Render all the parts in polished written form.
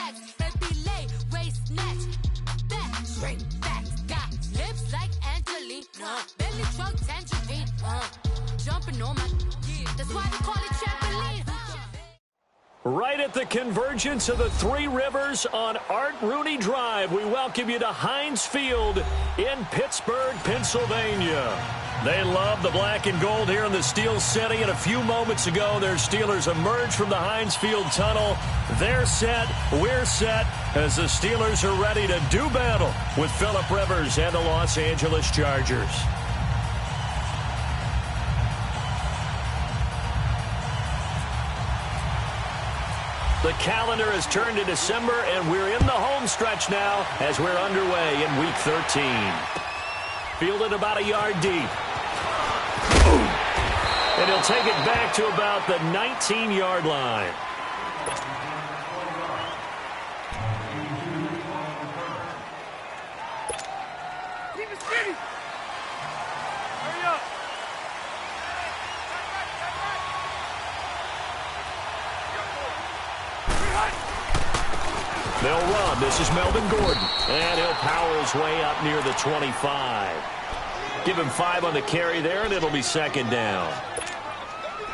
facts. Baby lay, waist snatch. Back, straight facts. Got lips like Angelina. Belly truck tangerine. Jumping on my, that's why they call it trampoline. Right at the convergence of the Three Rivers on Art Rooney Drive, we welcome you to Heinz Field in Pittsburgh, Pennsylvania. They love the black and gold here in the Steel City, and a few moments ago, their Steelers emerged from the Heinz Field tunnel. They're set, we're set, as the Steelers are ready to do battle with Phillip Rivers and the Los Angeles Chargers. The calendar has turned to December, and we're in the home stretch now as we're underway in Week 13. Fielded about a yard deep. And he'll take it back to about the 19-yard line. Keep it steady. Hurry up. They'll run. This is Melvin Gordon. And he'll power his way up near the 25. Give him 5 on the carry there, and it'll be second down.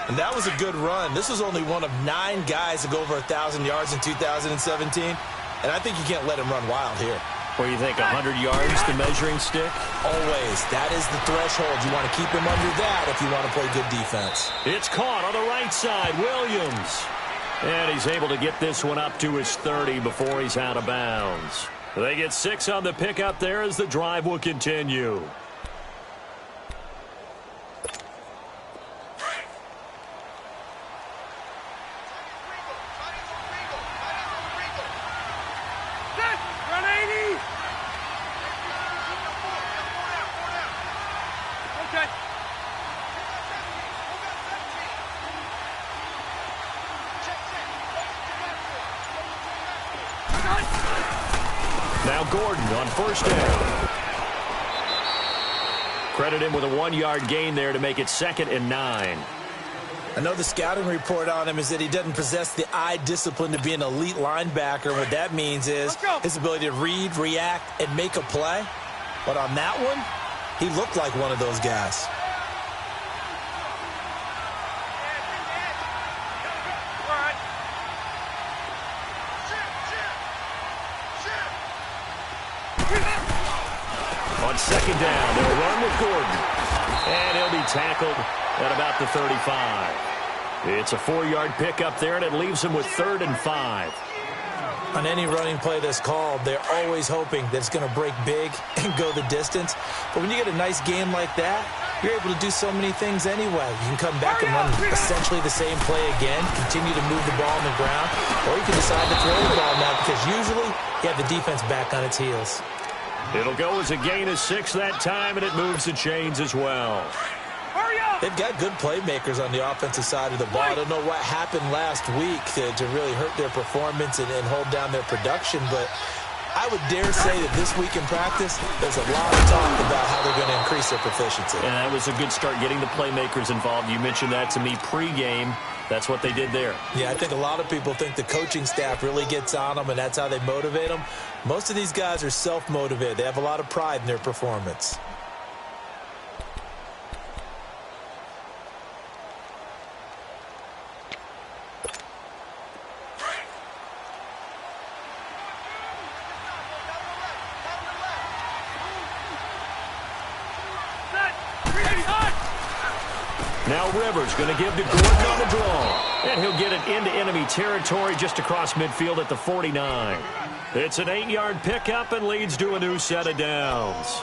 And that was a good run. This was only one of 9 guys to go over 1,000 yards in 2017. And I think you can't let him run wild here. Or you think 100 yards, the measuring stick? Always. That is the threshold. You want to keep him under that if you want to play good defense. It's caught on the right side. Williams. And he's able to get this one up to his 30 before he's out of bounds. They get 6 on the pickup there as the drive will continue. Run 80. Okay. Now Gordon on first down. Credit him with a 1-yard gain there to make it 2nd and 9. I know the scouting report on him is that he doesn't possess the eye discipline to be an elite linebacker. What that means is his ability to read, react, and make a play. But on that one, he looked like one of those guys. On second down, they'll run with Gordon. And he'll be tackled at about the 35. It's a 4-yard pickup there, and it leaves him with 3rd and 5. On any running play that's called, they're always hoping that it's going to break big and go the distance. But when you get a nice game like that, you're able to do so many things anyway. You can come back and run essentially the same play again, continue to move the ball on the ground, or you can decide to throw the ball now because usually you have the defense back on its heels. It'll go as a gain of 6 that time, and it moves the chains as well. They've got good playmakers on the offensive side of the ball. I don't know what happened last week to really hurt their performance and hold down their production, but I would dare say that this week in practice, there's a lot of talk about how they're going to increase their proficiency. And that was a good start, getting the playmakers involved. You mentioned that to me pregame. That's what they did there. Yeah, I think a lot of people think the coaching staff really gets on them, and that's how they motivate them. Most of these guys are self-motivated. They have a lot of pride in their performance. Now Rivers going to give to Gordon on the draw. And he'll get it into enemy territory just across midfield at the 49. It's an 8-yard pickup and leads to a new set of downs.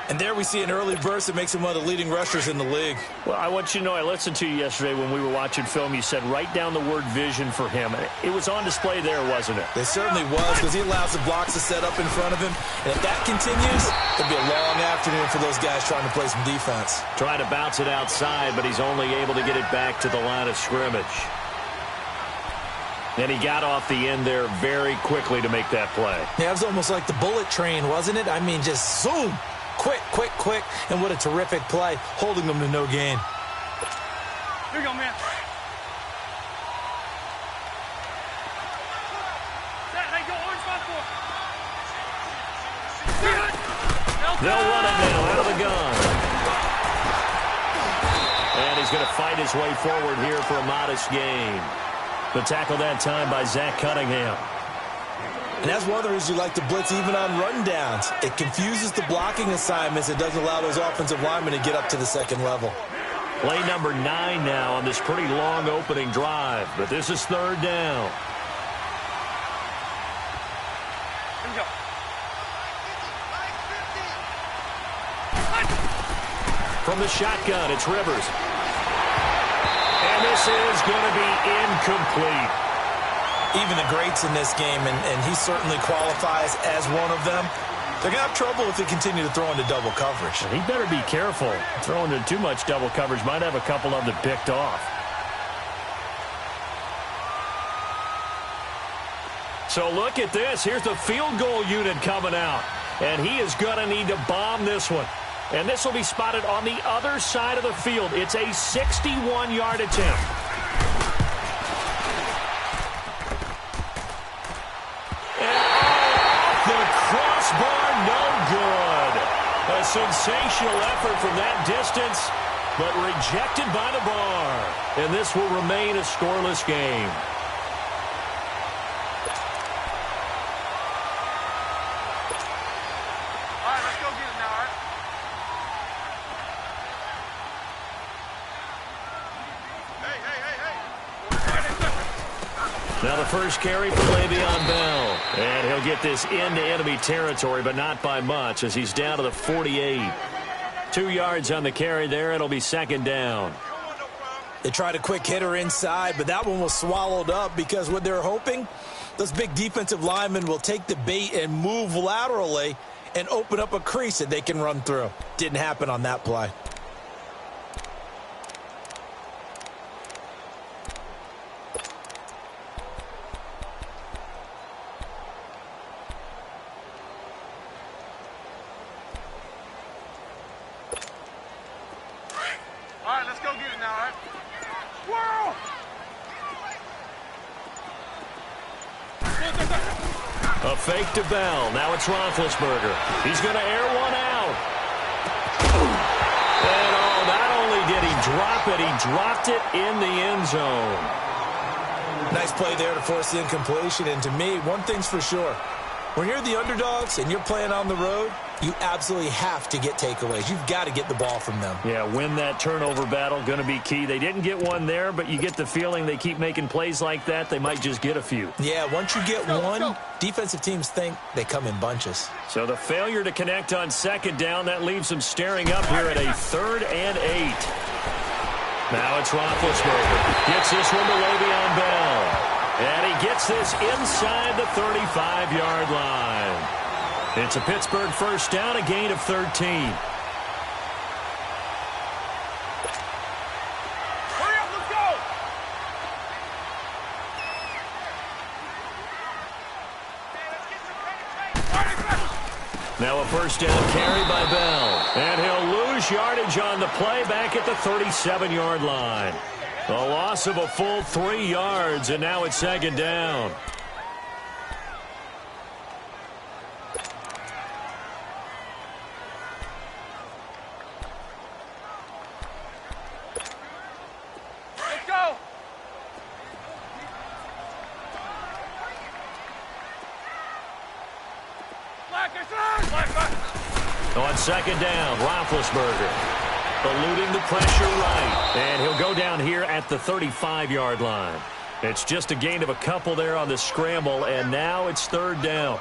And there we see an early burst that makes him one of the leading rushers in the league. Well, I want you to know, I listened to you yesterday when we were watching film. You said write down the word vision for him. It was on display there, wasn't it? It certainly was, because he allows the blocks to set up in front of him. And if that continues, it'll be a long afternoon for those guys trying to play some defense. Trying to bounce it outside, but he's only able to get it back to the line of scrimmage. And he got off the end there very quickly to make that play. Yeah, it was almost like the bullet train, wasn't it? I mean, just zoom. Quick, quick, quick. And what a terrific play, holding them to no gain. Here you go, man. Hey, They'll run it now out of the gun. And he's going to fight his way forward here for a modest gain. The tackle that time by Zach Cunningham. And that's one of the reasons you like to blitz even on rundowns. It confuses the blocking assignments. It doesn't allow those offensive linemen to get up to the second level. Play number 9 now on this pretty long opening drive. But this is third down. Here we go. From the shotgun, it's Rivers. And this is going to be incomplete. Even the greats in this game, and he certainly qualifies as one of them, they're going to have trouble if they continue to throw into double coverage. He better be careful. Throwing into too much double coverage might have a couple of them picked off. So look at this. Here's the field goal unit coming out. And he is going to need to bomb this one. And this will be spotted on the other side of the field. It's a 61-yard attempt. Crossbar, no good. A sensational effort from that distance, but rejected by the bar. And this will remain a scoreless game. All right, let's go get it now, all right? Hey. Now the first carry for Le'Veon Bell. And he'll get this into enemy territory, but not by much as he's down to the 48. 2 yards on the carry there. It'll be second down. They tried a quick hitter inside, but that one was swallowed up because what they're hoping, those big defensive linemen will take the bait and move laterally and open up a crease that they can run through. Didn't happen on that play. All right, let's go get it now, all right? Squirrel! A fake to Bell. Now it's Roethlisberger. He's going to air one out. And not only did he drop it, he dropped it in the end zone. Nice play there to force the incompletion. And to me, one thing's for sure. When you're the underdogs and you're playing on the road, you absolutely have to get takeaways. You've got to get the ball from them. Yeah, win that turnover battle, going to be key. They didn't get one there, but you get the feeling they keep making plays like that, they might just get a few. Yeah, once you get one, defensive teams think they come in bunches. So the failure to connect on second down, that leaves them staring up here at a 3rd and 8. Now it's Roethlisberger. Gets this one to Le'Veon Bell. And he gets this inside the 35-yard line. It's a Pittsburgh first down, a gain of 13. Hurry up, let's go! Now a first down carry by Bell. And he'll lose yardage on the play back at the 37-yard line. A loss of a full 3 yards, and now it's second down. Let's go! Black. On second down, Roethlisberger eluding the pressure right. And he'll go down here at the 35-yard line. It's just a gain of a couple there on the scramble, and now it's third down.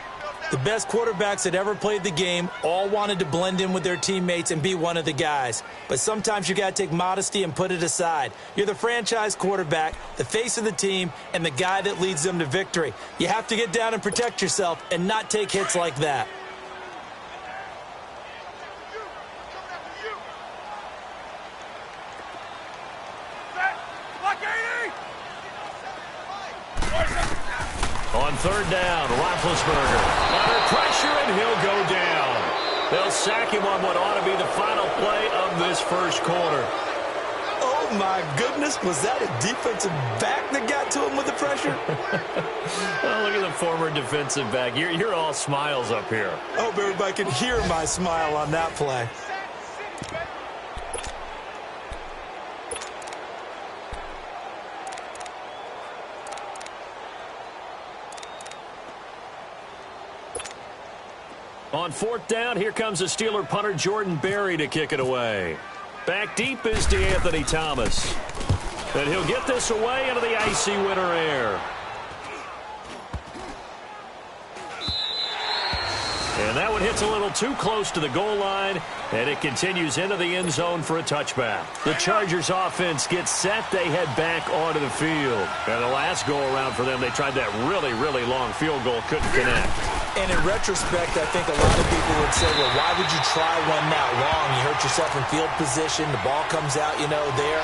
The best quarterbacks that ever played the game all wanted to blend in with their teammates and be one of the guys. But sometimes you got to take modesty and put it aside. You're the franchise quarterback, the face of the team, and the guy that leads them to victory. You have to get down and protect yourself and not take hits like that. On third down, Roethlisberger under pressure, and he'll go down. They'll sack him on what ought to be the final play of this first quarter. Oh, Oh, my goodness. Was that a defensive back that got to him with the pressure? Oh, look at the former defensive back. You're all smiles up here. I hope everybody can hear my smile on that play. On fourth down, here comes the Steeler punter Jordan Berry to kick it away. Back deep is DeAnthony Thomas. And he'll get this away into the icy winter air. And that one hits a little too close to the goal line, and it continues into the end zone for a touchback. The Chargers offense gets set. They head back onto the field. And the last go-around for them, they tried that really, really long field goal, couldn't connect. And in retrospect, I think a lot of people would say, well, why would you try one that long? You hurt yourself in field position. The ball comes out, there.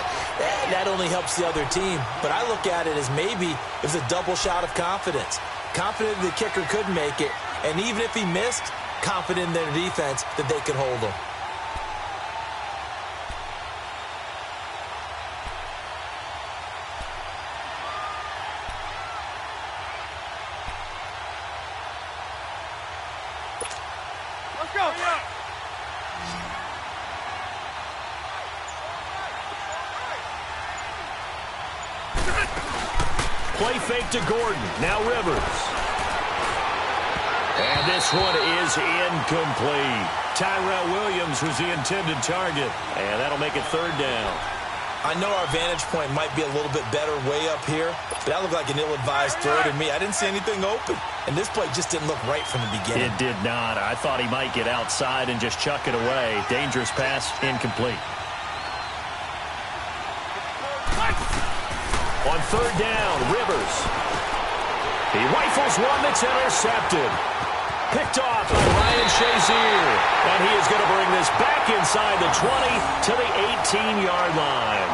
That only helps the other team. But I look at it as maybe it was a double shot of confidence. Confident the kicker could make it. And even if he missed, confident in their defense that they could hold him. Let's go. Play fake to Gordon. Now Rivers. And this one is incomplete. Tyrell Williams was the intended target. And that'll make it third down. I know our vantage point might be a little bit better way up here, but that looked like an ill-advised throw to me. I didn't see anything open. And this play just didn't look right from the beginning. It did not. I thought he might get outside and just chuck it away. Dangerous pass, incomplete. On third down, Rivers. He rifles one that's intercepted. Picked off by Ryan Shazier. And he is going to bring this back inside the 20 to the 18-yard line.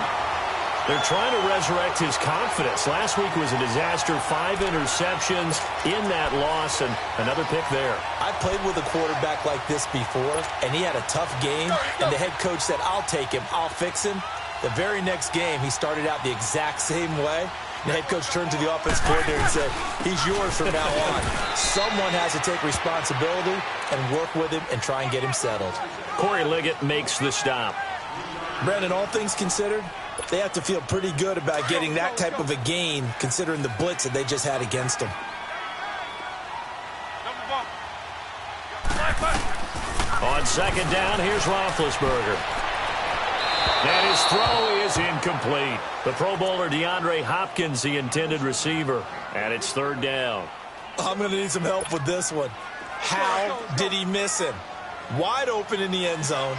They're trying to resurrect his confidence. Last week was a disaster. 5 interceptions in that loss, and another pick there. I played with a quarterback like this before, and he had a tough game, and the head coach said, I'll take him, I'll fix him. The very next game, he started out the exact same way. The head coach turned to the offense coordinator and said, he's yours from now on. Someone has to take responsibility and work with him and try and get him settled. Corey Liggett makes the stop. Brandon, all things considered, they have to feel pretty good about getting that type of a gain considering the blitz that they just had against them. On second down, here's Roethlisberger. And his throw is incomplete. The Pro Bowler DeAndre Hopkins, the intended receiver. And it's third down. I'm going to need some help with this one. How did he miss him? Wide open in the end zone.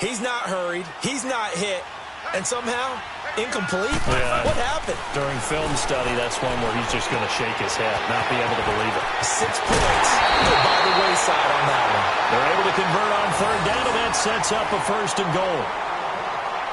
He's not hurried. He's not hit. And somehow, incomplete? Yeah. What happened? During film study, that's one where he's just going to shake his head, not be able to believe it. 6 points go by the wayside on that one. They're able to convert on third down, and that sets up a first and goal.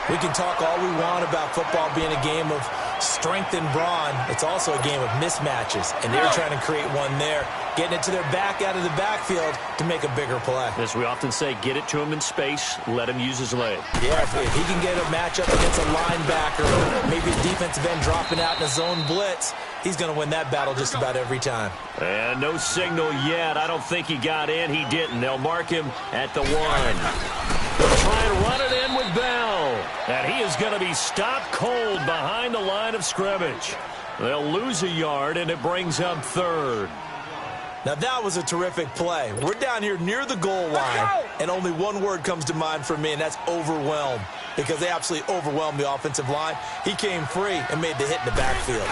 We can talk all we want about football being a game of strength and brawn. It's also a game of mismatches, and they're trying to create one there, getting it to their back out of the backfield to make a bigger play. As we often say, get it to him in space, let him use his leg. Yeah, if he can get a matchup against a linebacker, maybe a defensive end dropping out in a zone blitz, he's going to win that battle just about every time. And no signal yet. I don't think he got in. He didn't. They'll mark him at the 1. They'll try and run it in with Bell. And he is going to be stopped cold behind the line of scrimmage. They'll lose a yard, and it brings up third. Now, that was a terrific play. We're down here near the goal line, and only one word comes to mind for me, and that's overwhelmed, because they absolutely overwhelmed the offensive line. He came free and made the hit in the backfield.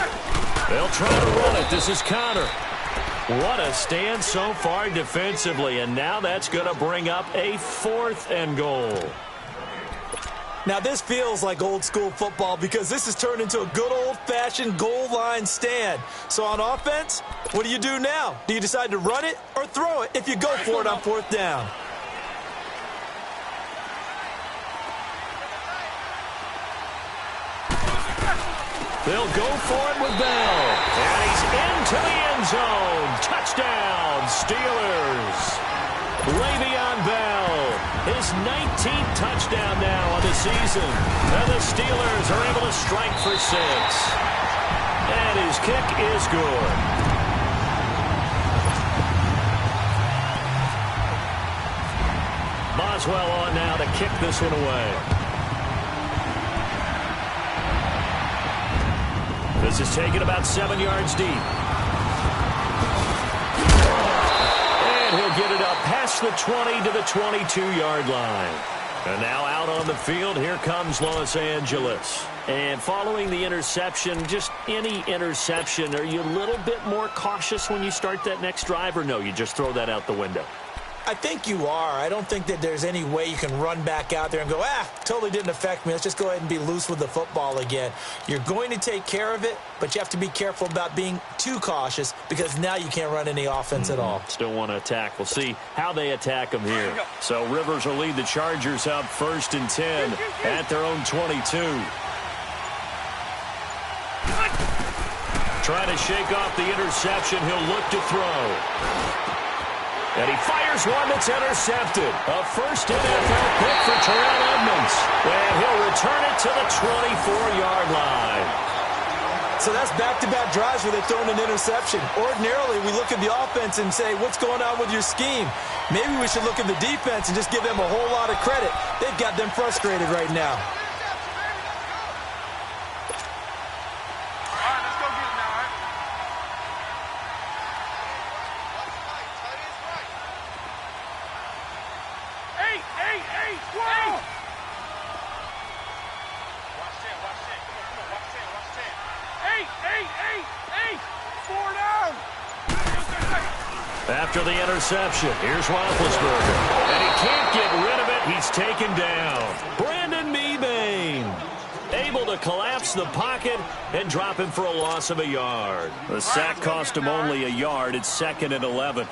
They'll try to run it. This is Connor. What a stand so far defensively, and now that's going to bring up a 4th and goal. Now, this feels like old-school football because this has turned into a good old-fashioned goal line stand. So on offense, what do you do now? Do you decide to run it or throw it if you go for it on 4th down? They'll go for it with Bell. And he's into the end zone. Touchdown, Steelers. Le'Veon Bell, his his 19th touchdown now on the season. And the Steelers are able to strike for 6. And his kick is good. Boswell on now to kick this one away. This is taken about 7 yards deep. And he'll get it up past the 20 to the 22-yard line. And now out on the field, here comes Los Angeles. And following the interception, just any interception, are you a little bit more cautious when you start that next drive, or no, you just throw that out the window? I think you are. I don't think that there's any way you can run back out there and go, totally didn't affect me. Let's just go ahead and be loose with the football again. You're going to take care of it, but you have to be careful about being too cautious because now you can't run any offense at all. Still want to attack. We'll see how they attack them here. So Rivers will lead the Chargers up 1st and 10 at their own 22. Trying to shake off the interception. He'll look to throw. And he fires one that's intercepted. A first NFL pick for Terrell Edmonds. And he'll return it to the 24-yard line. So that's back-to-back drives where they're throwing an interception. Ordinarily, we look at the offense and say, what's going on with your scheme? Maybe we should look at the defense and just give them a whole lot of credit. They've got them frustrated right now. After the interception, here's Roethlisberger. And he can't get rid of it. He's taken down. Brandon Mebane able to collapse the pocket and drop him for a loss of a yard. The sack cost him only a yard. It's 2nd and 11.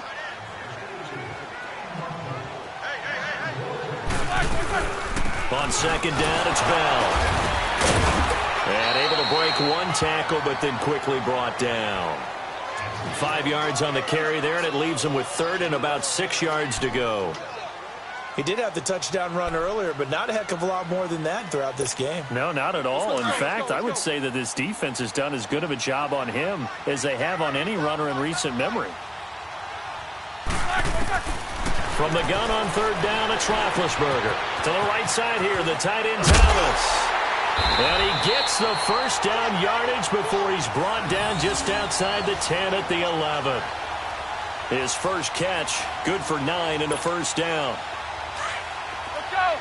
On 2nd down, it's Bell. And able to break one tackle, but then quickly brought down. 5 yards on the carry there, and it leaves him with 3rd and about 6 yards to go. He did have the touchdown run earlier, but not a heck of a lot more than that throughout this game. No, not at all. In fact, I would say that this defense has done as good of a job on him as they have on any runner in recent memory. From the gun on 3rd down, it's Roethlisberger. To the right side here, the tight end Thomas. And he gets the first down yardage before he's brought down just outside the 10 at the 11. His first catch, good for 9 and a first down. Let's go.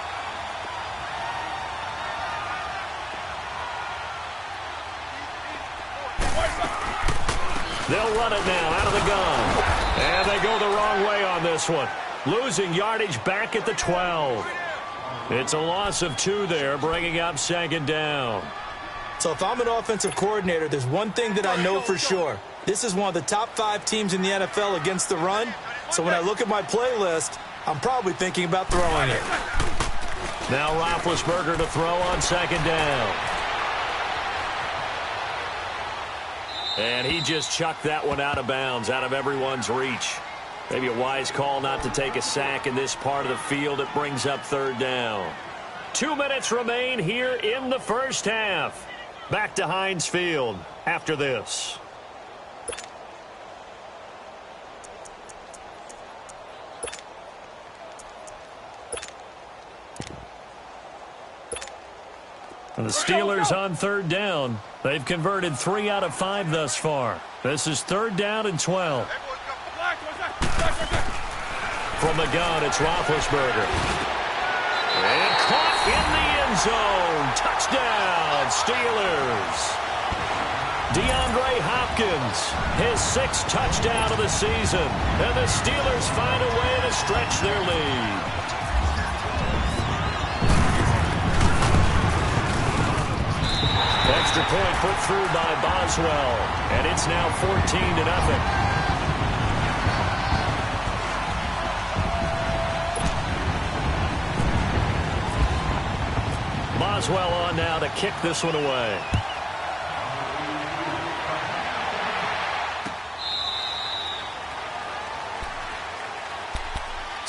They'll run it now out of the gun. And they go the wrong way on this one. Losing yardage back at the 12. It's a loss of 2 there, bringing up 2nd down. So if I'm an offensive coordinator, there's one thing that I know for sure. This is one of the top 5 teams in the NFL against the run. So when I look at my playlist, I'm probably thinking about throwing it. Now Roethlisberger to throw on 2nd down. And he just chucked that one out of bounds, out of everyone's reach. Maybe a wise call not to take a sack in this part of the field. It brings up 3rd down. 2 minutes remain here in the first half. Back to Heinz Field after this. And the Steelers on 3rd down. They've converted 3 out of 5 thus far. This is 3rd down and 12. From the gun, it's Roethlisberger. And caught in the end zone. Touchdown, Steelers. DeAndre Hopkins, his 6th touchdown of the season. And the Steelers find a way to stretch their lead. Extra point put through by Boswell. And it's now 14-0. Boswell on now to kick this one away.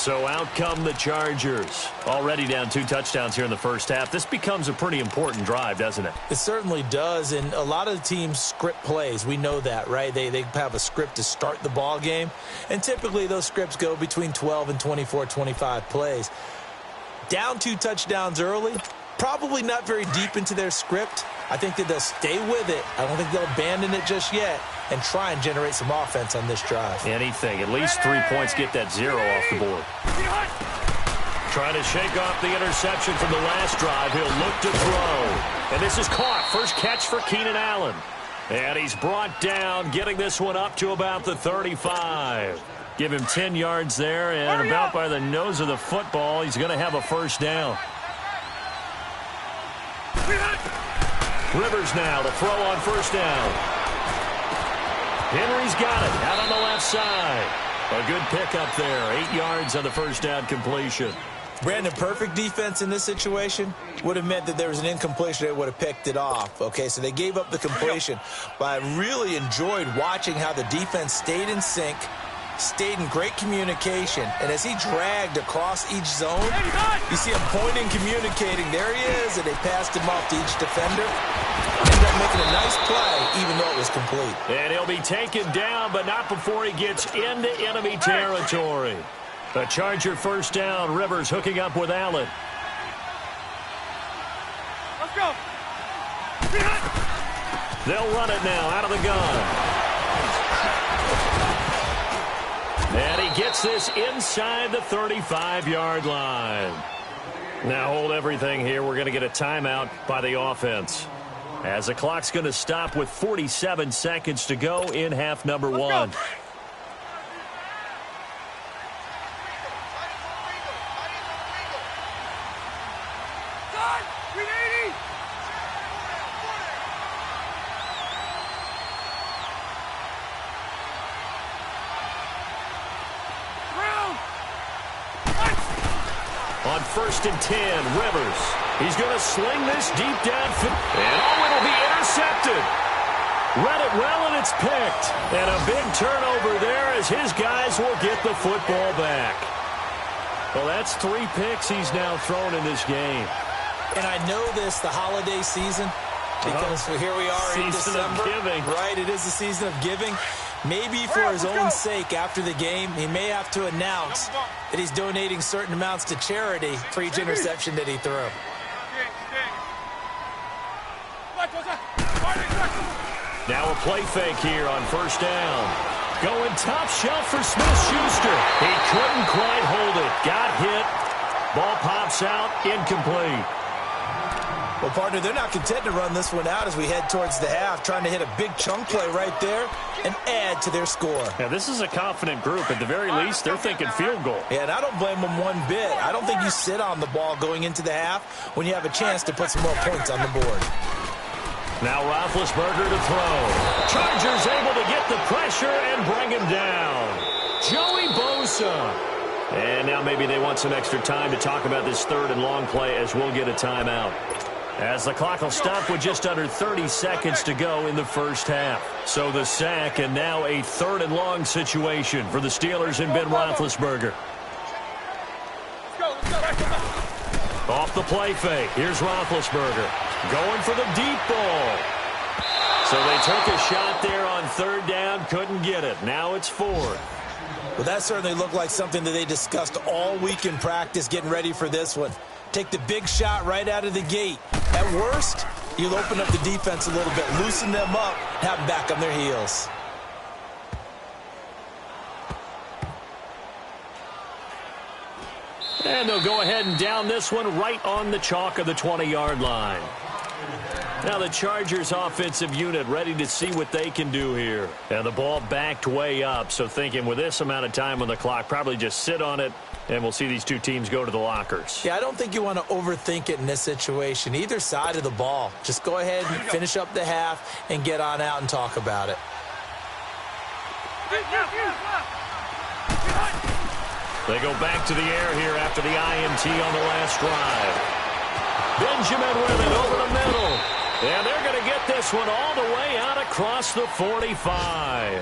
So out come the Chargers. Already down 2 touchdowns here in the first half. This becomes a pretty important drive, doesn't it? It certainly does, and a lot of the teams script plays. We know that, right? They have a script to start the ball game, and typically those scripts go between 12 and 24, 25 plays. Down 2 touchdowns early, probably not very deep into their script. I think that they'll stay with it. I don't think they'll abandon it just yet and try and generate some offense on this drive. Anything. At least 3 points, get that 0 off the board. Trying to shake off the interception from the last drive. He'll look to throw. And this is caught. First catch for Keenan Allen. And he's brought down, getting this one up to about the 35. Give him 10 yards there, and about by the nose of the football, he's going to have a first down. Rivers now to throw on first down. Henry's got it out on the left side. A good pickup there. 8 yards on the first down completion. Brandon, perfect defense in this situation would have meant that there was an incompletion. They would have picked it off. Okay, so they gave up the completion. But I really enjoyed watching how the defense stayed in sync, stayed in great communication, and as he dragged across each zone, you see him pointing, communicating. There he is, and they passed him off to each defender. Ended up making a nice play, even though it was complete. And he'll be taken down, but not before he gets into enemy territory. The Charger first down. Rivers hooking up with Allen. Let's go. They'll run it now out of the gun. And he gets this inside the 35-yard line. Now hold everything here. We're going to get a timeout by the offense, as the clock's going to stop with 47 seconds to go in half number 1. On 1st and 10, Rivers. He's going to sling this deep downfield. And it'll be intercepted. Read it well, and it's picked. And a big turnover there as his guys will get the football back. Well, that's 3 picks he's now thrown in this game. And I know this, the holiday season, because here we are in December. Season of giving. Right, it is the season of giving. Maybe for his own sake, after the game, he may have to announce that he's donating certain amounts to charity for each interception that he threw. Now a play fake here on first down. Going top shelf for Smith-Schuster. He couldn't quite hold it. Got hit. Ball pops out. Incomplete. Well, partner, they're not content to run this one out as we head towards the half, trying to hit a big chunk play right there and add to their score. Yeah, this is a confident group. At the very least, they're thinking field goal. Yeah, and I don't blame them one bit. I don't think you sit on the ball going into the half when you have a chance to put some more points on the board. Now Roethlisberger to throw. Chargers able to get the pressure and bring him down. Joey Bosa. And now maybe they want some extra time to talk about this 3rd and long play, as we'll get a timeout, as the clock will stop with just under 30 seconds to go in the first half. So the sack, and now a 3rd and long situation for the Steelers and Ben Roethlisberger. Off the play fake. Here's Roethlisberger going for the deep ball. So they took a shot there on 3rd down, couldn't get it. Now it's 4th. Well, that certainly looked like something that they discussed all week in practice, getting ready for this one. Take the big shot right out of the gate. At worst, you'll open up the defense a little bit, loosen them up, have them back on their heels. And they'll go ahead and down this one right on the chalk of the 20-yard line. Now the Chargers offensive unit ready to see what they can do here. And the ball backed way up, so thinking with this amount of time on the clock, probably just sit on it, and we'll see these two teams go to the lockers. Yeah, I don't think you want to overthink it in this situation. Either side of the ball. Just go ahead and finish up the half and get on out and talk about it. They go back to the air here after the INT on the last drive. Benjamin with it over the middle. And they're going to get this one all the way out across the 45.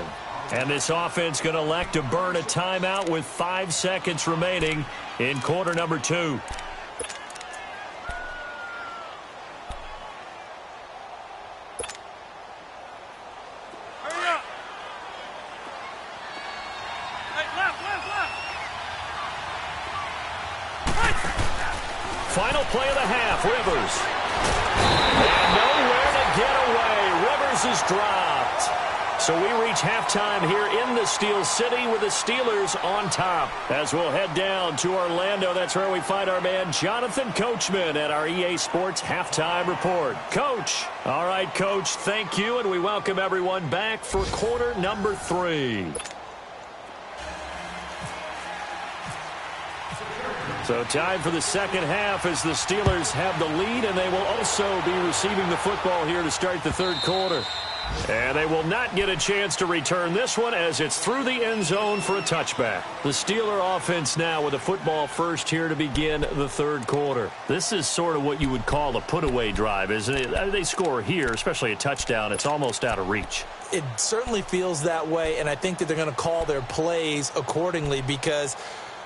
And this offense going to elect to burn a timeout with 5 seconds remaining in quarter number 2. Final play of the half, Rivers. And nowhere to get away. Rivers is dropped. So we reach halftime here in the Steel City with the Steelers on top. As we'll head down to Orlando, that's where we find our man Jonathan Coachman at our EA Sports Halftime Report. Coach. All right, Coach, thank you, and we welcome everyone back for quarter number 3. So time for the second half as the Steelers have the lead, and they will also be receiving the football here to start the third quarter. And they will not get a chance to return this one as it's through the end zone for a touchback. The Steeler offense now with a football first here to begin the third quarter. This is sort of what you would call a put-away drive, isn't it? They score here, especially a touchdown. It's almost out of reach. It certainly feels that way, and I think that they're going to call their plays accordingly because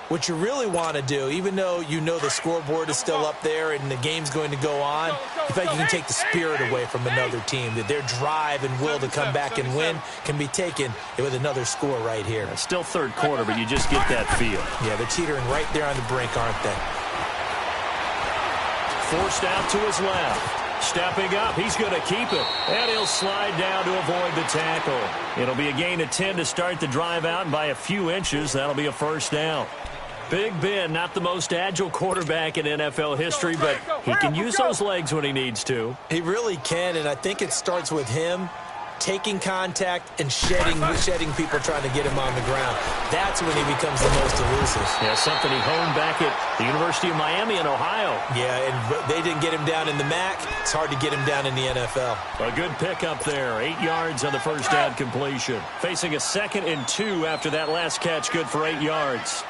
what you really want to do, even though you know the scoreboard is still up there and the game's going to go on, you feel like you can take the spirit away from another team, that their drive and will to come back and win can be taken with another score right here. It's still third quarter, but you just get that feel. Yeah, they're teetering right there on the brink, aren't they? Forced out to his left. Stepping up, he's going to keep it. And he'll slide down to avoid the tackle. It'll be a gain of 10 to start the drive out, and by a few inches, that'll be a first down. Big Ben, not the most agile quarterback in NFL history, but he can use those legs when he needs to. He really can, and I think it starts with him taking contact and shedding people trying to get him on the ground. That's when he becomes the most elusive. Yeah, something he honed back at the University of Miami in Ohio. Yeah, and they didn't get him down in the MAC. It's hard to get him down in the NFL. A good pickup there. 8 yards on the first down completion. Facing a 2nd and 2 after that last catch, good for 8 yards.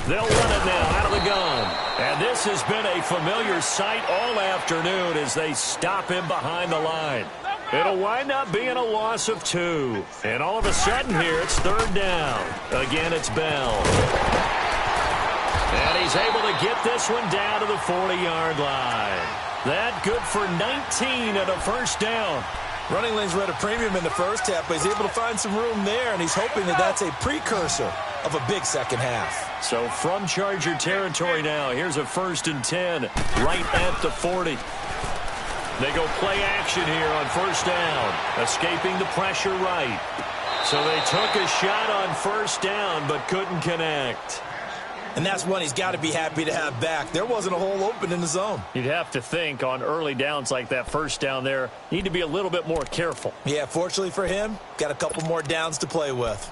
They'll run it now out of the gun. And this has been a familiar sight all afternoon as they stop him behind the line. It'll wind up being a loss of 2. And all of a sudden here, it's third down. Again, it's Bell. And he's able to get this one down to the 40-yard line. That good for 19 and a first down. Running lanes were at a premium in the first half, but he's able to find some room there, and he's hoping that that's a precursor of a big second half. So from Charger territory now, here's a 1st and 10 right at the 40. They go play action here on first down, escaping the pressure right. So they took a shot on first down but couldn't connect. And that's one he's got to be happy to have back. There wasn't a hole open in the zone. You'd have to think on early downs like that first down there, need to be a little bit more careful. Yeah, fortunately for him, got a couple more downs to play with.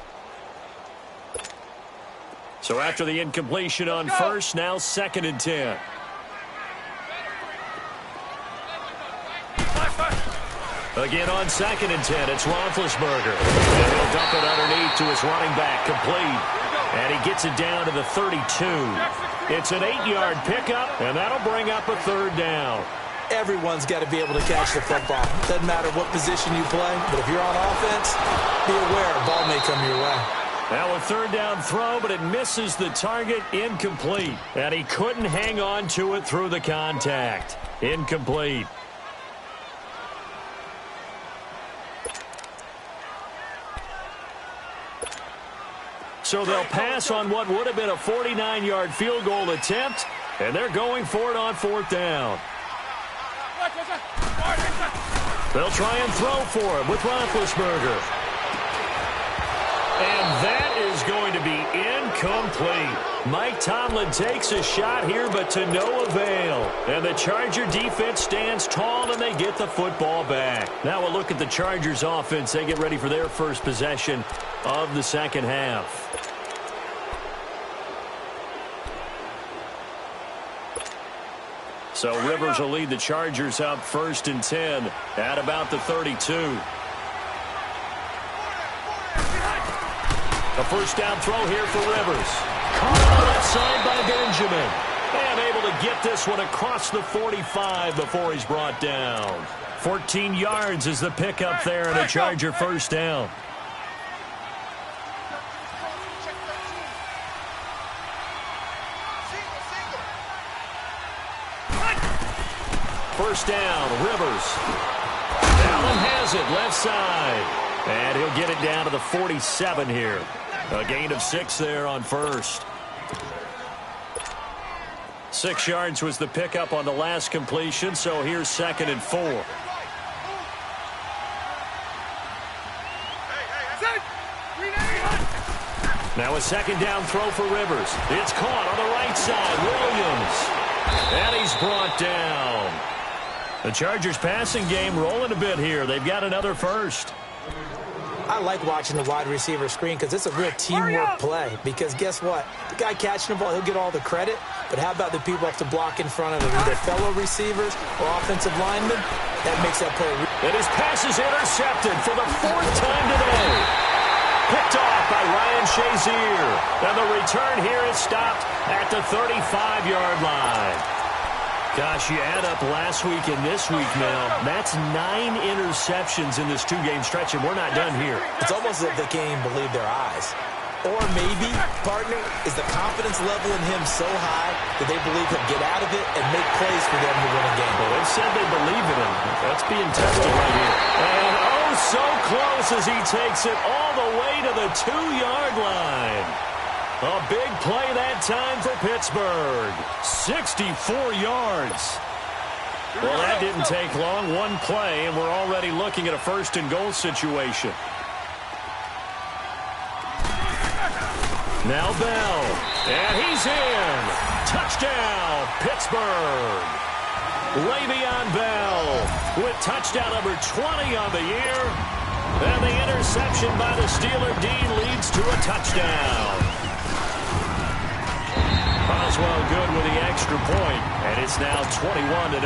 So after the incompletion on first, now 2nd and 10. Again on 2nd and 10, it's Roethlisberger. And he'll dump it underneath to his running back, complete. And he gets it down to the 32. It's an 8-yard pickup, and that'll bring up a third down. Everyone's got to be able to catch the football. Doesn't matter what position you play, but if you're on offense, be aware the ball may come your way. Now a third down throw, but it misses the target, incomplete. And he couldn't hang on to it through the contact. Incomplete. So they'll pass on what would have been a 49-yard field goal attempt, and they're going for it on 4th down. They'll try and throw for him with Roethlisberger. And that is going to be incomplete. Mike Tomlin takes a shot here, but to no avail. And the Charger defense stands tall, and they get the football back. Now a look at the Chargers offense. They get ready for their first possession of the second half. So Rivers will lead the Chargers up 1st and 10 at about the 32. A first down throw here for Rivers. Caught on the left side by Benjamin. And able to get this one across the 45 before he's brought down. 14 yards is the pickup there and a Charger first down. First down, Rivers. Allen has it, left side. And he'll get it down to the 47 here. A gain of 6 there on first. 6 yards was the pickup on the last completion, so here's 2nd and 4. Now a 2nd down throw for Rivers. It's caught on the right side. Williams. And he's brought down. The Chargers passing game rolling a bit here. They've got another first. I like watching the wide receiver screen because it's a real teamwork play. Because guess what? The guy catching the ball, he'll get all the credit. But how about the people have to block in front of him, either fellow receivers or offensive linemen? That makes that play. And his pass is intercepted for the 4th time today. Picked off by Ryan Shazier. And the return here is stopped at the 35-yard line. Gosh, you add up last week and this week now, that's 9 interceptions in this 2-game stretch, and we're not done here. It's almost as if they can't even believe their eyes. Or maybe, partner, is the confidence level in him so high that they believe he'll get out of it and make plays for them to win a game. Well, they've said they believe in him. That's being tested right here. And oh, so close as he takes it all the way to the 2-yard line. A big play that time for Pittsburgh. 64 yards. Well, that didn't take long. One play, and we're already looking at a 1st and goal situation. Now Bell. And he's in. Touchdown, Pittsburgh. Le'Veon Bell with touchdown number 20 on the year. And the interception by the Steeler D leads to a touchdown. Boswell good with the extra point, and it's now 21-0.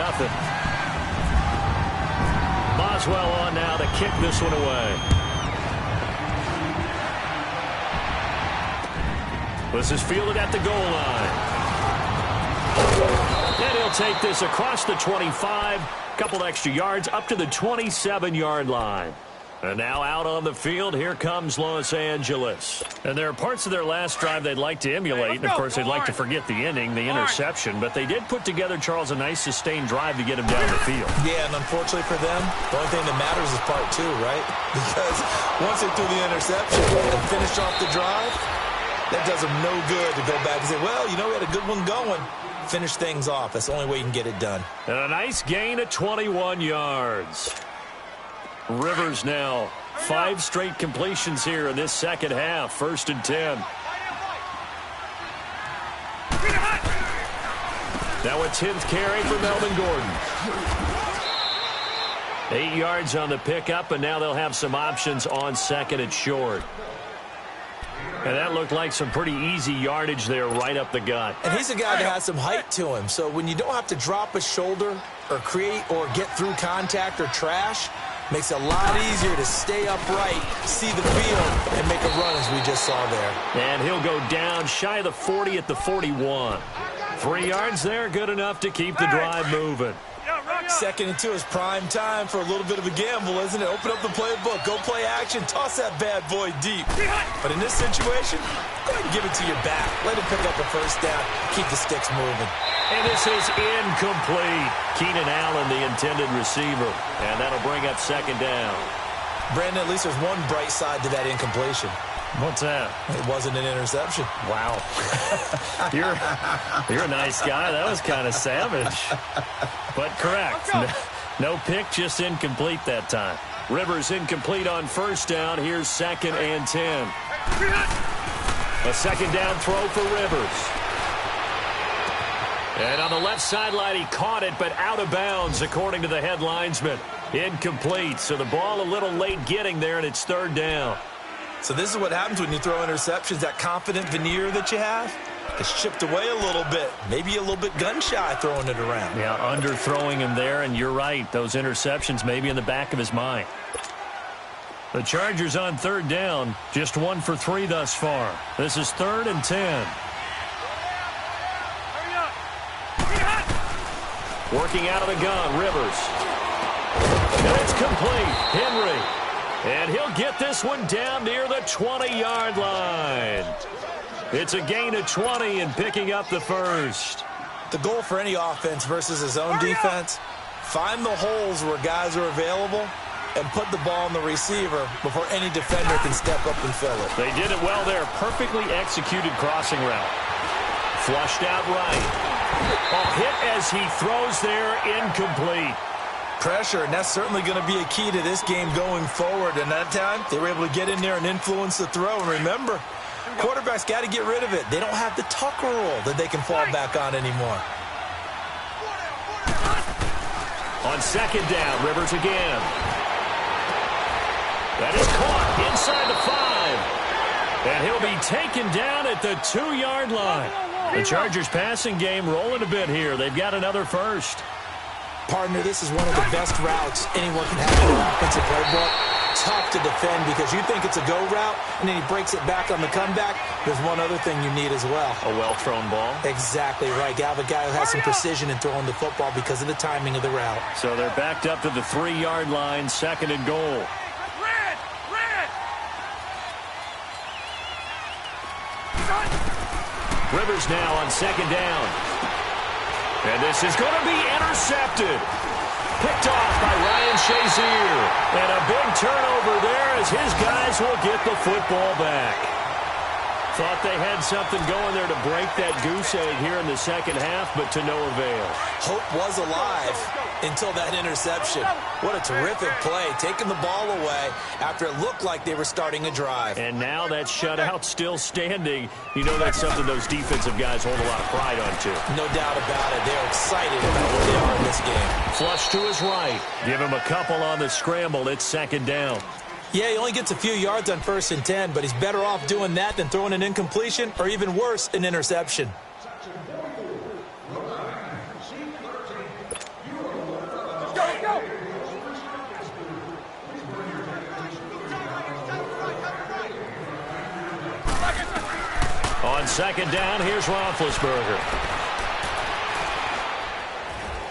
Boswell on now to kick this one away. This is fielded at the goal line. And he'll take this across the 25, couple extra yards up to the 27-yard line. And now out on the field, here comes Los Angeles. And there are parts of their last drive they'd like to emulate. And, of course, they'd like to forget the ending, the interception. But they did put together, Charles, a nice sustained drive to get him down the field. Yeah, and unfortunately for them, the only thing that matters is part 2, right? Because once they threw the interception and finished off the drive, that does them no good to go back and say, well, you know, we had a good one going. Finish things off. That's the only way you can get it done. And a nice gain of 21 yards. Rivers now 5 straight completions here in this second half. 1st and 10. Now a 10th carry for Melvin Gordon. 8 yards on the pickup, and now they'll have some options on 2nd and short. And that looked like some pretty easy yardage there right up the gut. And he's a guy that has some height to him. So when you don't have to drop a shoulder or create or get through contact or trash, makes it a lot easier to stay upright, see the field, and make a run as we just saw there. And he'll go down shy of the 40 at the 41. 3 yards there, good enough to keep the drive moving. 2nd and 2 is prime time for a little bit of a gamble, isn't it? Open up the playbook, go play action, toss that bad boy deep. But in this situation, go ahead and give it to your back. Let him pick up a 1st down, keep the sticks moving. And this is incomplete. Keenan Allen, the intended receiver. And that'll bring up 2nd down. Brandon, at least there's one bright side to that incompletion. What's that? It wasn't an interception. Wow. You're a nice guy. That was kind of savage. But correct. No pick, just incomplete that time. Rivers incomplete on 1st down. Here's 2nd and 10. A 2nd down throw for Rivers. And on the left sideline, he caught it, but out of bounds, according to the head linesman. Incomplete. So the ball a little late getting there, and it's 3rd down. So this is what happens when you throw interceptions. That confident veneer that you have is chipped away a little bit. Maybe a little bit gun-shy throwing it around. Yeah, underthrowing him there, and you're right. Those interceptions may be in the back of his mind. The Chargers on 3rd down, just 1 for 3 thus far. This is 3rd and 10. Working out of the gun, Rivers. And it's complete. Henry. And he'll get this one down near the 20-yard line. It's a gain of 20 and picking up the first. The goal for any offense versus his own defense, find the holes where guys are available and put the ball on the receiver before any defender can step up and fill it. They did it well there. Perfectly executed crossing route. Flushed out right. Hit as he throws there, incomplete. Pressure, and that's certainly going to be a key to this game going forward. And that time, they were able to get in there and influence the throw. And remember, quarterbacks got to get rid of it. They don't have the Tucker rule that they can fall back on anymore. On second down, Rivers again. That is caught inside the 5. And he'll be taken down at the 2-yard line. The Chargers passing game rolling a bit here. They've got another first. Partner, this is one of the best routes anyone can have in an offensive playbook. Tough to defend because you think it's a go route, and then he breaks it back on the comeback. There's one other thing you need as well. A well-thrown ball. Exactly right. You have a guy who has some precision in throwing the football because of the timing of the route. So they're backed up to the 3-yard line, second and goal. Red! Rivers now on second down. And this is going to be intercepted. Picked off by Ryan Shazier. And a big turnover there as his guys will get the football back. Thought they had something going there to break that goose egg here in the second half, but to no avail. Hope was alive until that interception. What a terrific play, taking the ball away after it looked like they were starting a drive. And now that shutout still standing. You know that's something those defensive guys hold a lot of pride on, too. No doubt about it. They're excited about where they are in this game. Flush to his right. Give him a couple on the scramble. It's second down. Yeah, he only gets a few yards on 1st and 10, but he's better off doing that than throwing an incompletion or even worse, an interception. On second down, here's Roethlisberger.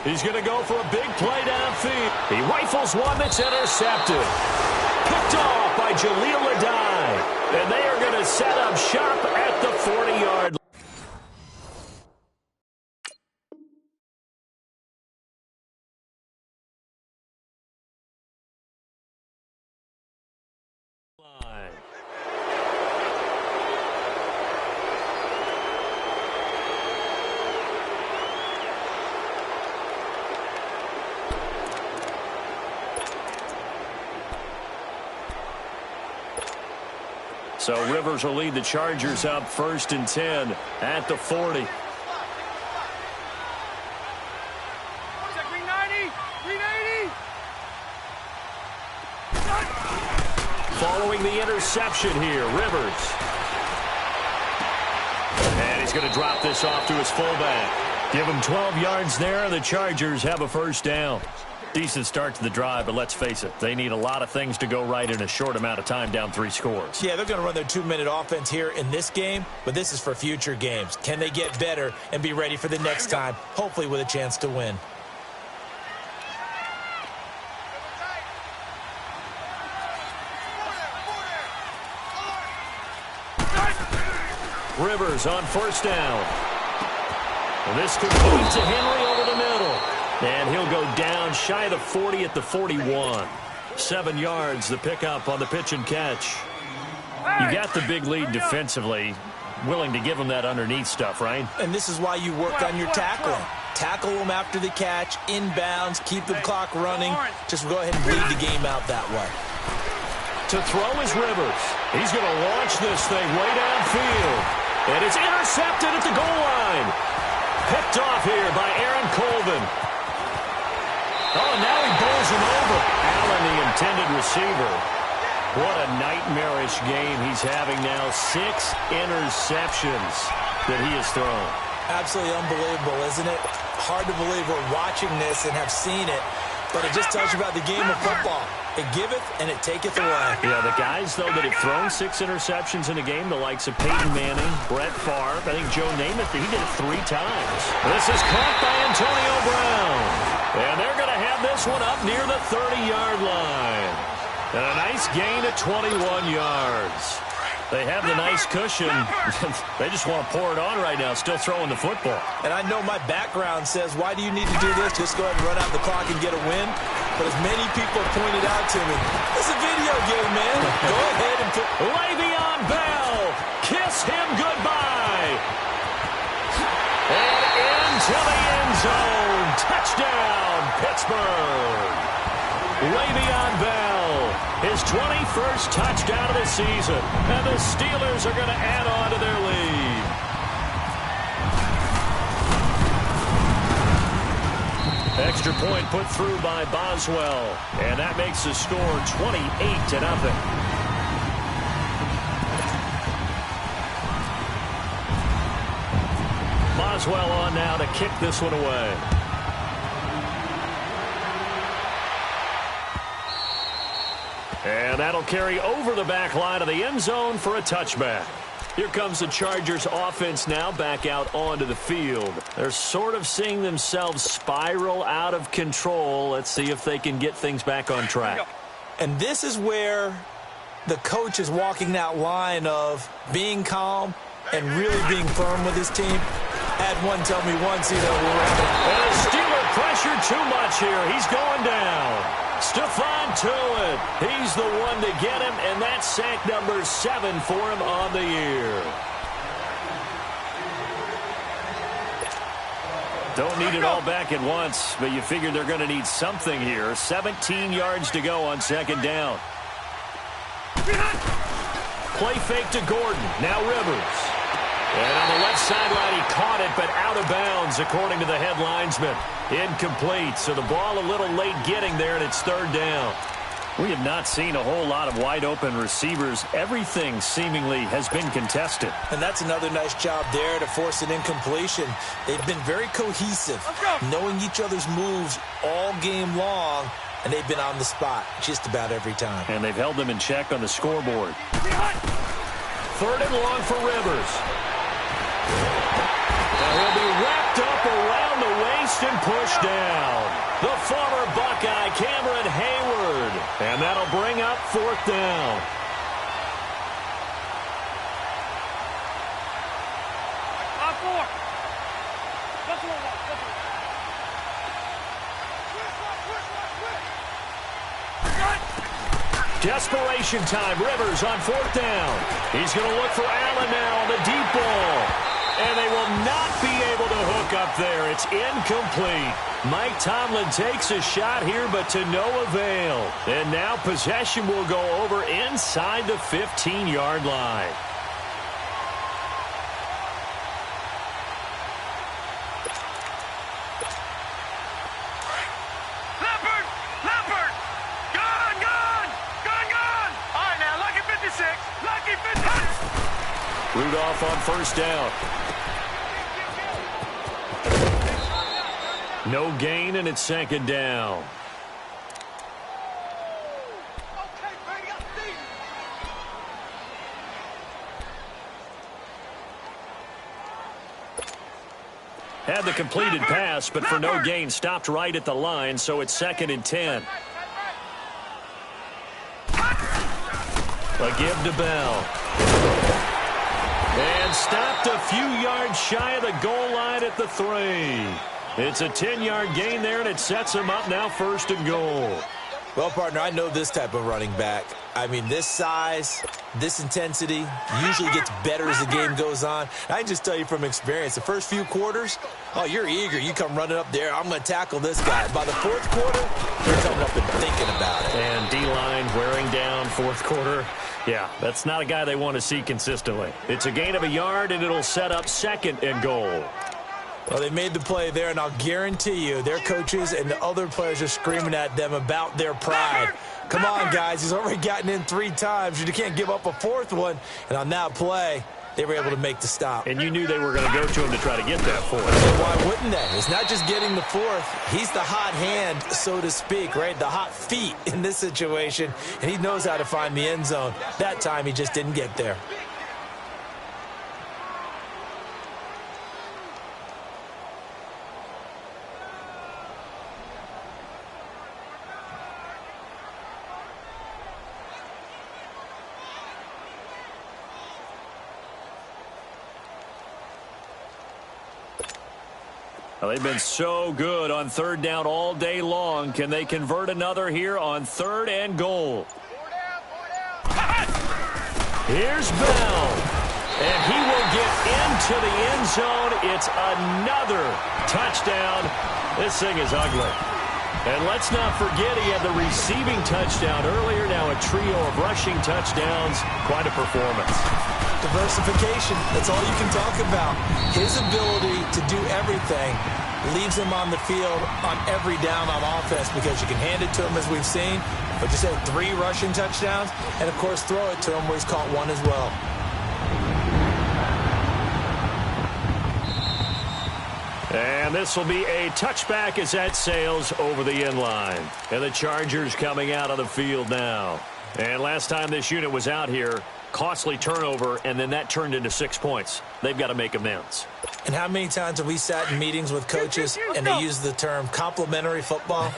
He's going to go for a big play downfield. He rifles one that's intercepted. Picked off by Jaleel Adai. And they are going to set up shop at the 40-yard line. So Rivers will lead the Chargers up 1st and 10 at the 40. Green 90! Green 80! Following the interception here, Rivers. And he's going to drop this off to his fullback. Give him 12 yards there, and the Chargers have a first down. Decent start to the drive, but let's face it, they need a lot of things to go right in a short amount of time, down 3 scores. Yeah, they're going to run their 2-minute offense here in this game, but this is for future games. Can they get better and be ready for the next time, hopefully with a chance to win? Rivers on 1st down. And this complete to Henry over the middle. And he'll go down shy of the 40 at the 41. 7 yards, the pickup on the pitch and catch. You got the big lead defensively. Willing to give them that underneath stuff, right? And this is why you work on your tackling. Tackle them after the catch, inbounds, keep the clock running. Just go ahead and bleed the game out that way. To throw is Rivers. He's going to launch this thing way downfield. And it's intercepted at the goal line. Picked off here by Aaron Colvin. Oh, now he bowls him over. Allen, the intended receiver. What a nightmarish game he's having now. 6 interceptions that he has thrown. Absolutely unbelievable, isn't it? Hard to believe we're watching this and have seen it, but it just tells you about the game of football. It giveth and it taketh away. Yeah, the guys, though, that have thrown 6 interceptions in a game, the likes of Peyton Manning, Brett Favre, I think Joe Namath, he did it 3 times. This is caught by Antonio Brown. And they're going to have this one up near the 30-yard line. And a nice gain of 21 yards. They have the nice cushion. They just want to pour it on right now, still throwing the football. And I know my background says, why do you need to do this? Just go ahead and run out the clock and get a win. But as many people pointed out to me, it's a video game, man. Go ahead and put... Le'Veon Bell, kiss him goodbye. And into the end zone. Touchdown, Pittsburgh. Le'Veon Bell, his 21st touchdown of the season. And the Steelers are going to add on to their lead. Extra point put through by Boswell. And that makes the score 28-0. Boswell on now to kick this one away. And that'll carry over the back line of the end zone for a touchback. Here comes the Chargers offense now back out onto the field. They're sort of seeing themselves spiral out of control. Let's see if they can get things back on track. And this is where the coach is walking that line of being calm and really being firm with his team. Had one tell me once, we're and the Steeler pressure too much here. He's going down. Stephon Tuitt, he's the one to get him, and that's sack number 7 for him on the year. Don't need it all back at once, but you figure they're going to need something here. 17 yards to go on second down. Play fake to Gordon. Now Rivers. And on the left sideline, he caught it, but out of bounds, according to the head linesman. Incomplete, so the ball a little late getting there, and it's third down. We have not seen a whole lot of wide-open receivers. Everything seemingly has been contested. And that's another nice job there to force an incompletion. They've been very cohesive, knowing each other's moves all game long, and they've been on the spot just about every time. And they've held them in check on the scoreboard. Third and long for Rivers. And he'll be wrapped up around the waist and pushed down. The former Buckeye, Cameron Hayward. And that'll bring up fourth down. Desperation time. Rivers on fourth down. He's going to look for Allen now on the deep ball. And they will not be able to hook up there. It's incomplete. Mike Tomlin takes a shot here, but to no avail. And now possession will go over inside the 15-yard line. Rudolph on first down. No gain, and it's second down. Had the completed pass, but for no gain, stopped right at the line, so it's second and 10. A give to Bell. And stopped a few yards shy of the goal line at the 3. It's a 10-yard gain there, and it sets him up now first and goal. Well, partner, I know this type of running back. I mean, this size, this intensity usually gets better as the game goes on. I can just tell you from experience, the first few quarters, oh, you're eager. You come running up there, I'm going to tackle this guy. By the fourth quarter, you're coming up and thinking about it. And D-line wearing down fourth quarter. Yeah, that's not a guy they want to see consistently. It's a gain of a yard, and it'll set up second and goal. Well, they made the play there, and I'll guarantee you their coaches and the other players are screaming at them about their pride. Come on, guys. He's already gotten in 3 times. You can't give up a fourth one. And on that play, they were able to make the stop. And you knew they were going to go to him to try to get that fourth. And why wouldn't they? It's not just getting the fourth. He's the hot hand, so to speak, right? The hot feet in this situation, and he knows how to find the end zone. That time, he just didn't get there. Well, they've been so good on third down all day long. Can they convert another here on 3rd and goal? Here's Bell. And he will get into the end zone. It's another touchdown. This thing is ugly. And let's not forget he had the receiving touchdown earlier. Now a trio of rushing touchdowns. Quite a performance. Diversification, that's all you can talk about. His ability to do everything leaves him on the field on every down on offense because you can hand it to him as we've seen, but you said 3 rushing touchdowns, and of course throw it to him where he's caught 1 as well. And this will be a touchback as that sails over the end line. And the Chargers coming out on the field now. And last time this unit was out here, costly turnover, and then that turned into 6 points. They've got to make amends. And how many times have we sat in meetings with coaches and they use the term complementary football?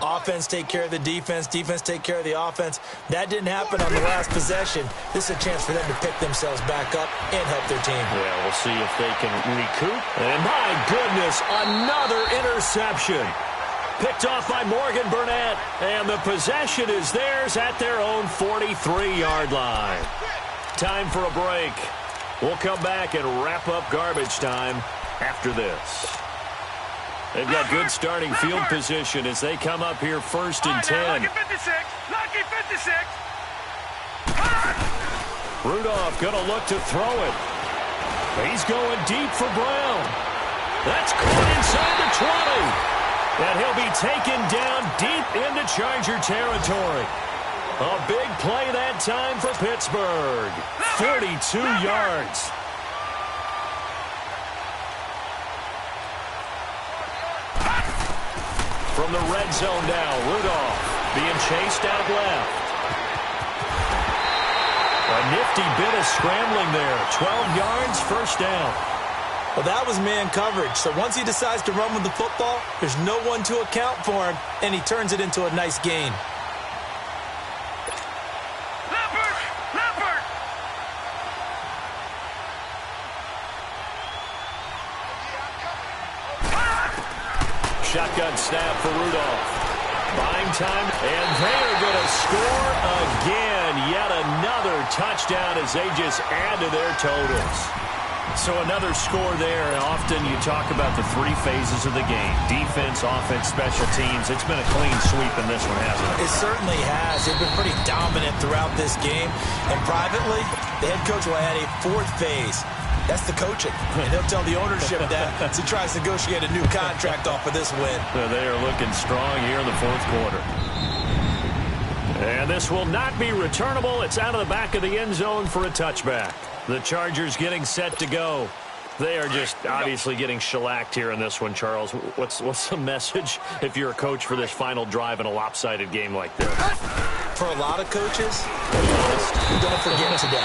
Offense take care of the defense, defense take care of the offense. That didn't happen on the last possession. This is a chance for them to pick themselves back up and help their team. Yeah, we'll see if they can recoup. And my goodness, another interception. Picked off by Morgan Burnett, and the possession is theirs at their own 43-yard line. Time for a break. We'll come back and wrap up garbage time after this. They've got good starting field position as they come up here 1st and 10. Lucky 56. Rudolph going to look to throw it. He's going deep for Brown. That's caught inside the 20. And he'll be taken down deep into Charger territory. A big play that time for Pittsburgh. 42 yards. From the red zone now, Rudolph being chased out left. A nifty bit of scrambling there. 12 yards, 1st down. Well, that was man coverage. So once he decides to run with the football, there's no one to account for him, and he turns it into a nice gain. Shotgun snap for Rudolph. Buying time, and they are going to score again. Yet another touchdown as they just add to their totals. So another score there, and often you talk about the 3 phases of the game. Defense, offense, special teams. It's been a clean sweep in this one, hasn't it? It certainly has. They've been pretty dominant throughout this game. And privately, the head coach will add a 4th phase. That's the coaching. And he'll tell the ownership that as he tries to negotiate a new contract off of this win. They are looking strong here in the 4th quarter. And this will not be returnable. It's out of the back of the end zone for a touchback. The Chargers getting set to go. They are just obviously getting shellacked here in this one, Charles. What's the message if you're a coach for this final drive in a lopsided game like this? For a lot of coaches, don't forget today.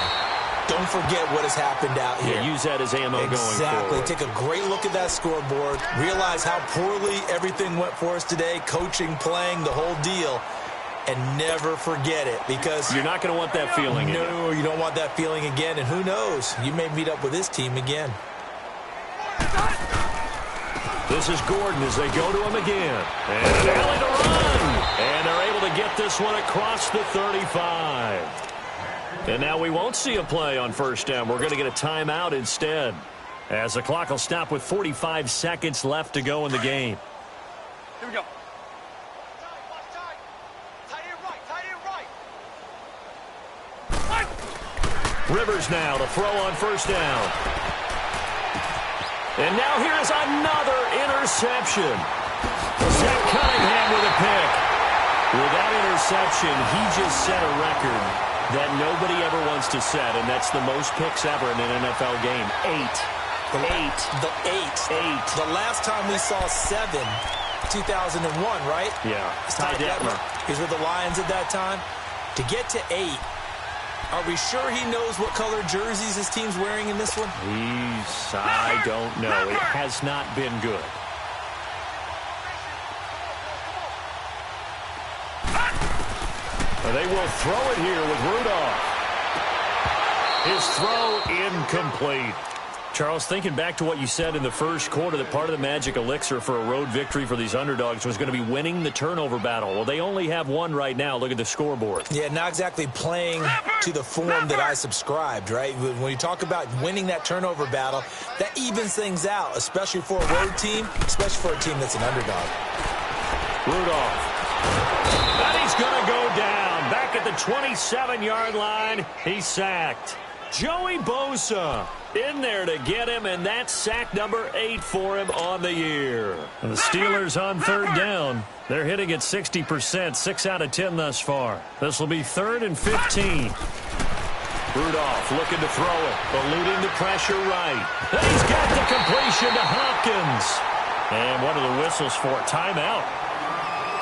Don't forget what has happened out here. Yeah, use that as ammo going forward. Exactly. Take a great look at that scoreboard. Realize how poorly everything went for us today. Coaching, playing, the whole deal. And never forget it, because you're not going to want that feeling again. No, you don't want that feeling again. And who knows? You may meet up with this team again. This is Gordon as they go to him again. And an alley to run. And they're able to get this one across the 35. And now we won't see a play on 1st down. We're going to get a timeout instead, as the clock will stop with 45 seconds left to go in the game. Here we go. Rivers now to throw on 1st down. And now here is another interception. Zach Cunningham with a pick. With that interception, he just set a record that nobody ever wants to set, and that's the most picks ever in an NFL game. 8. The last time we saw 7, 2001, right? Yeah. Ty Detmer. He's with the Lions at that time. To get to 8, are we sure he knows what color jerseys his team's wearing in this one? I don't know. It has not been good. They will throw it here with Rudolph. His throw incomplete. Charles, thinking back to what you said in the first quarter, that part of the magic elixir for a road victory for these underdogs was going to be winning the turnover battle. Well, they only have one right now. Look at the scoreboard. Yeah, not exactly playing to the form that I subscribed, right? When you talk about winning that turnover battle, that evens things out, especially for a road team, especially for a team that's an underdog. Rudolph. And he's going to go down. Back at the 27-yard line, he's sacked. Joey Bosa in there to get him, and that's sack number 8 for him on the year. And the Steelers on third down. They're hitting at 60%, 6 out of 10 thus far. This will be 3rd and 15. Rudolph looking to throw it, eluding the pressure right. And he's got the completion to Hopkins. And what are the whistles for? Timeout.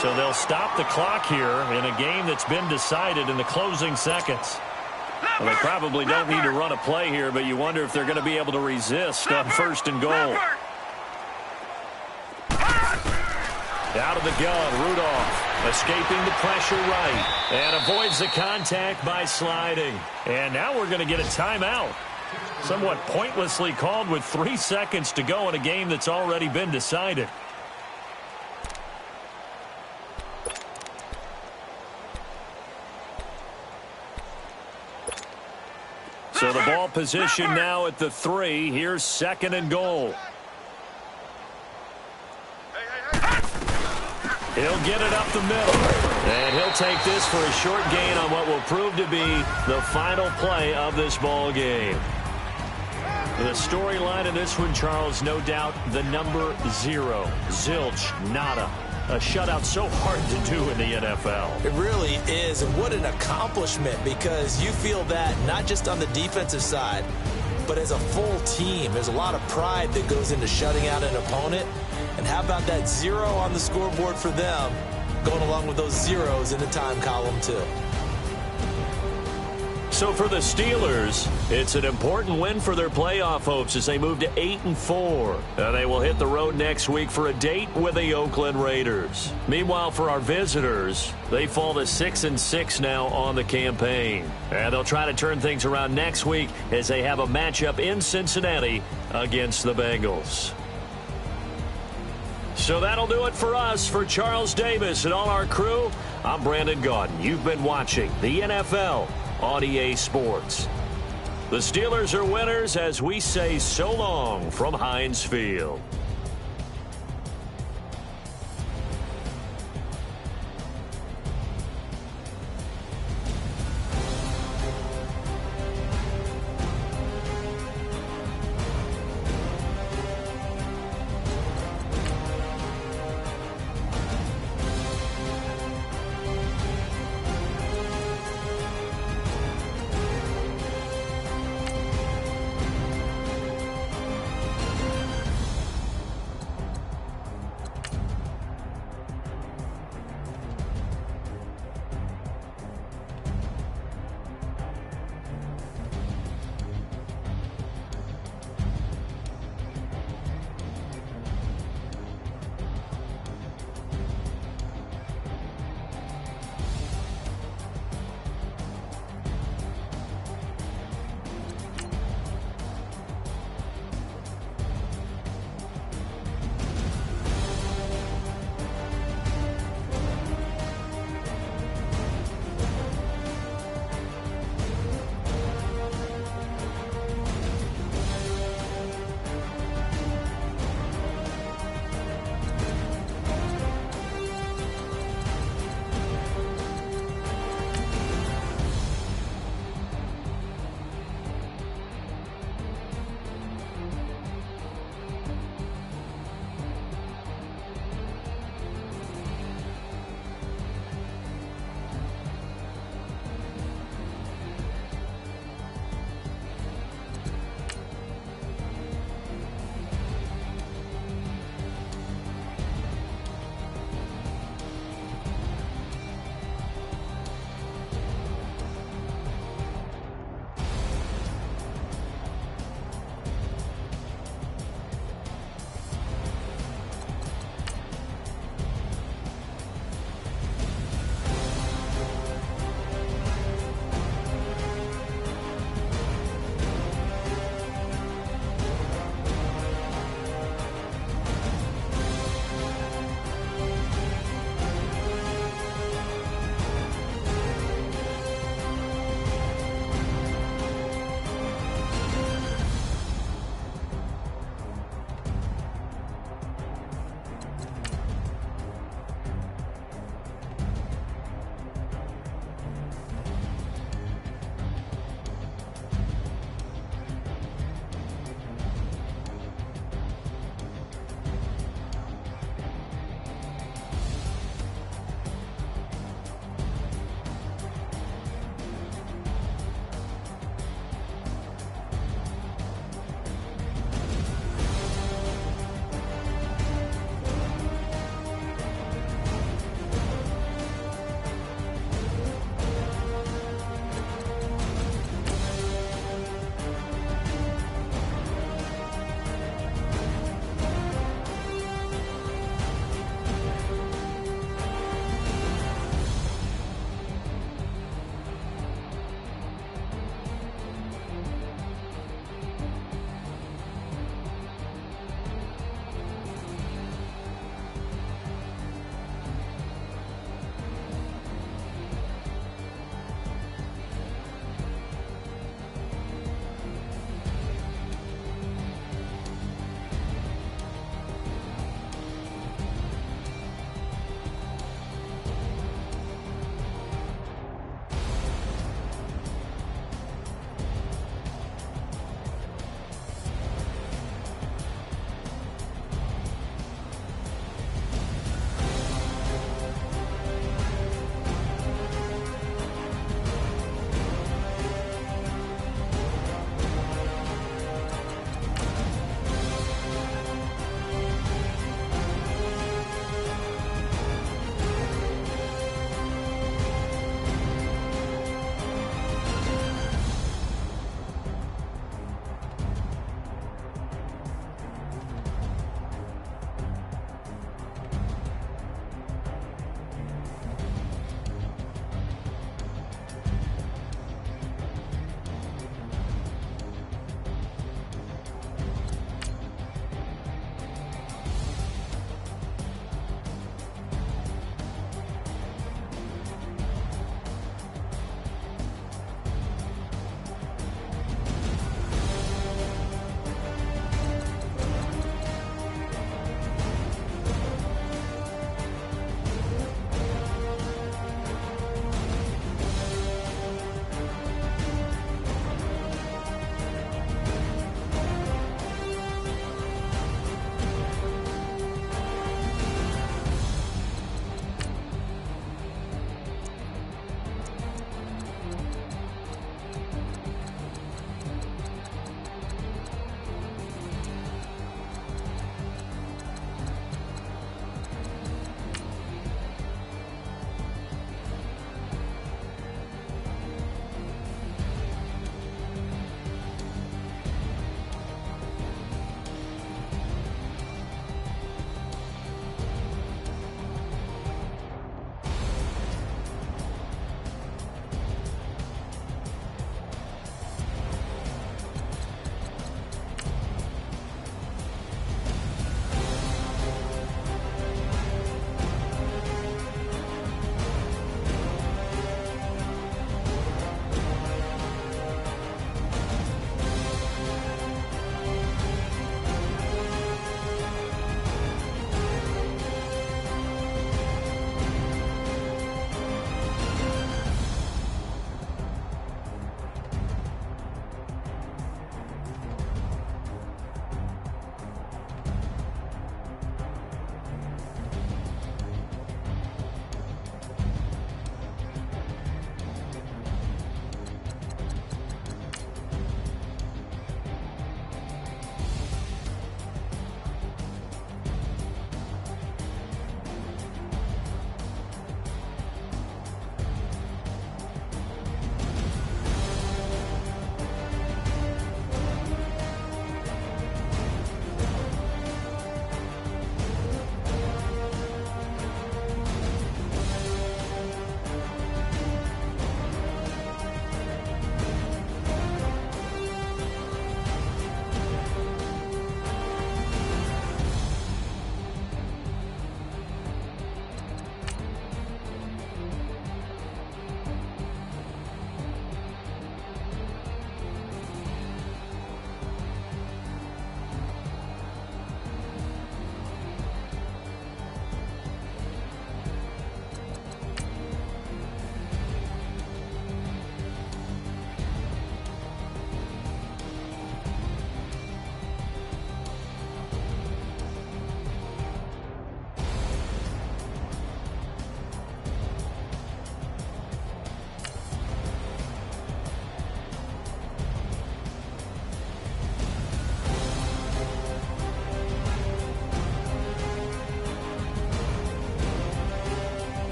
So they'll stop the clock here in a game that's been decided in the closing seconds. Well, they probably don't need to run a play here, but you wonder if they're going to be able to resist on 1st and goal. Out of the gun, Rudolph escaping the pressure right and avoids the contact by sliding. And now we're going to get a timeout. Somewhat pointlessly called with 3 seconds to go in a game that's already been decided. So the ball position now at the 3. Here's 2nd and goal. He'll get it up the middle. And he'll take this for a short gain on what will prove to be the final play of this ball game. The storyline in this one, Charles, no doubt the number 0. Zilch, nada. A shutout so hard to do in the NFL. It really is, and what an accomplishment, because you feel that not just on the defensive side, but as a full team. There's a lot of pride that goes into shutting out an opponent. And how about that 0 on the scoreboard for them, going along with those zeros in the time column too. So for the Steelers, it's an important win for their playoff hopes as they move to 8-4. They will hit the road next week for a date with the Oakland Raiders. Meanwhile, for our visitors, they fall to 6-6 now on the campaign. And they'll try to turn things around next week as they have a matchup in Cincinnati against the Bengals. So that'll do it for us. For Charles Davis and all our crew, I'm Brandon Gaudin. You've been watching the NFL on EA Sports. The Steelers are winners as we say so long from Heinz Field.